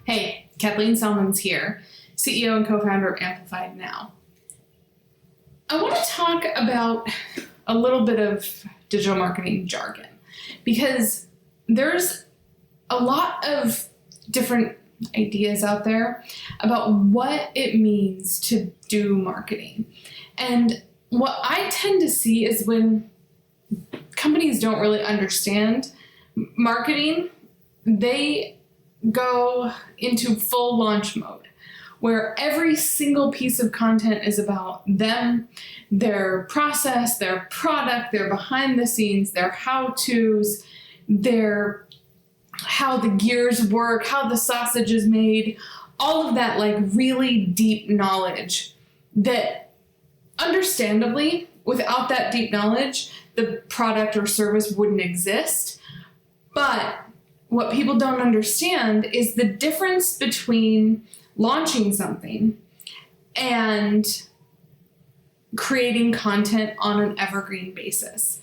Hey, Kathleen Selman's here, CEO and co-founder of Amplified Now. I want to talk about a little bit of digital marketing jargon because there's a lot of different ideas out there about what it means to do marketing. And what I tend to see is when companies don't really understand marketing, they go into full launch mode where every single piece of content is about them, their process, their product, their behind the scenes, their how-tos, their how the gears work, how the sausage is made, all of that like really deep knowledge that understandably, without that deep knowledge, the product or service wouldn't exist. But what people don't understand is the difference between launching something and creating content on an evergreen basis.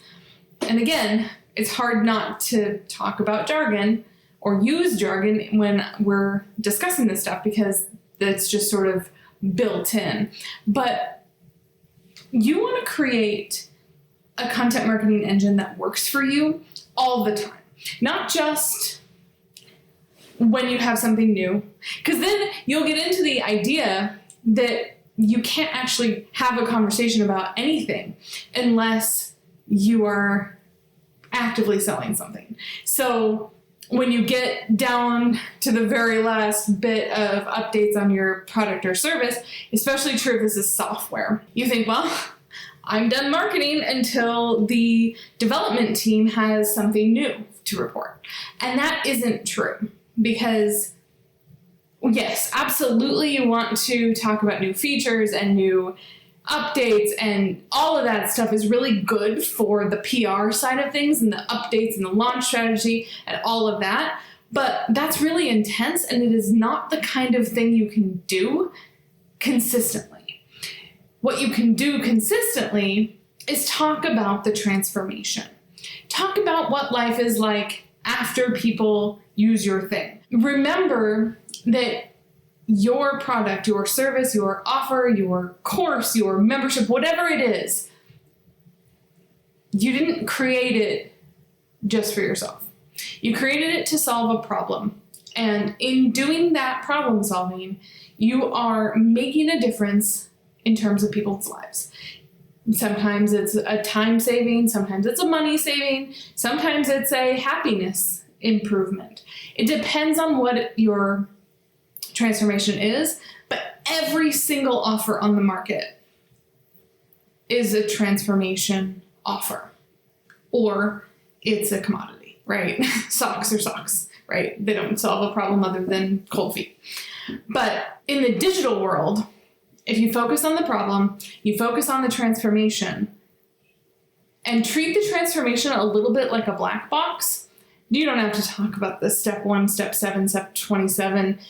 And again, it's hard not to talk about jargon or use jargon when we're discussing this stuff because that's just sort of built in. But you want to create a content marketing engine that works for you all the time, not just when you have something new, because then you'll get into the idea that you can't actually have a conversation about anything unless you are actively selling something. So when you get down to the very last bit of updates on your product or service, especially true if this is software, you think, well, I'm done marketing until the development team has something new to report. And that isn't true. Because yes, absolutely you want to talk about new features and new updates, and all of that stuff is really good for the PR side of things and the updates and the launch strategy and all of that. But that's really intense, and it is not the kind of thing you can do consistently. What you can do consistently is talk about the transformation. Talk about what life is like after people use your thing. Remember that your product, your service, your offer, your course, your membership, whatever it is, you didn't create it just for yourself. You created it to solve a problem. And in doing that problem solving, you are making a difference in terms of people's lives. Sometimes it's a time saving, sometimes it's a money saving, sometimes it's a happiness improvement. It depends on what your transformation is, but every single offer on the market is a transformation offer, or it's a commodity, right? Socks are socks, right? They don't solve a problem other than cold feet. But in the digital world, if you focus on the problem, you focus on the transformation, and treat the transformation a little bit like a black box, you don't have to talk about the step 1, step 7, step 27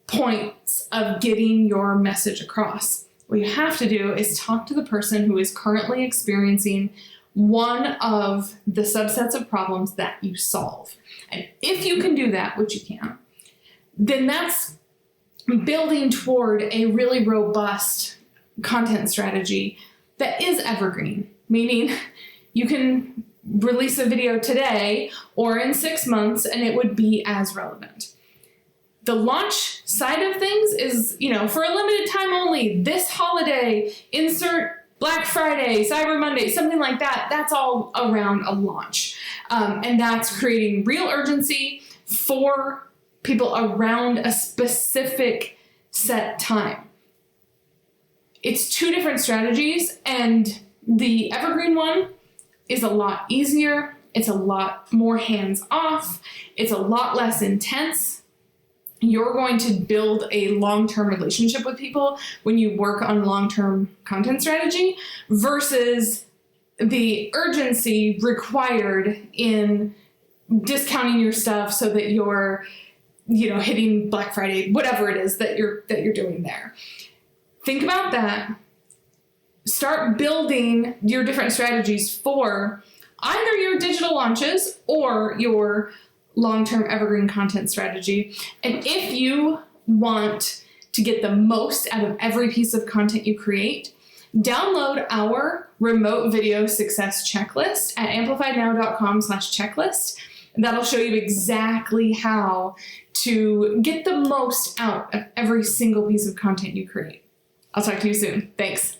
points of getting your message across. What you have to do is talk to the person who is currently experiencing one of the subsets of problems that you solve. And if you can do that, which you can, then that's building toward a really robust content strategy that is evergreen, meaning you can release a video today or in 6 months and it would be as relevant. The launch side of things is, for a limited time only, this holiday, insert Black Friday, Cyber Monday, something like that. That's all around a launch. And that's creating real urgency for people around a specific set time. It's 2 different strategies, and the evergreen one is a lot easier. It's a lot more hands-off. It's a lot less intense. You're going to build a long-term relationship with people when you work on long-term content strategy versus the urgency required in discounting your stuff so that you're, hitting Black Friday, whatever it is that you're doing there. Think about that. start building your different strategies for either your digital launches or your long-term evergreen content strategy. And if you want to get the most out of every piece of content you create, download our remote video success checklist at amplifiednow.com/checklist. That'll show you exactly how to get the most out of every single piece of content you create. I'll talk to you soon. Thanks.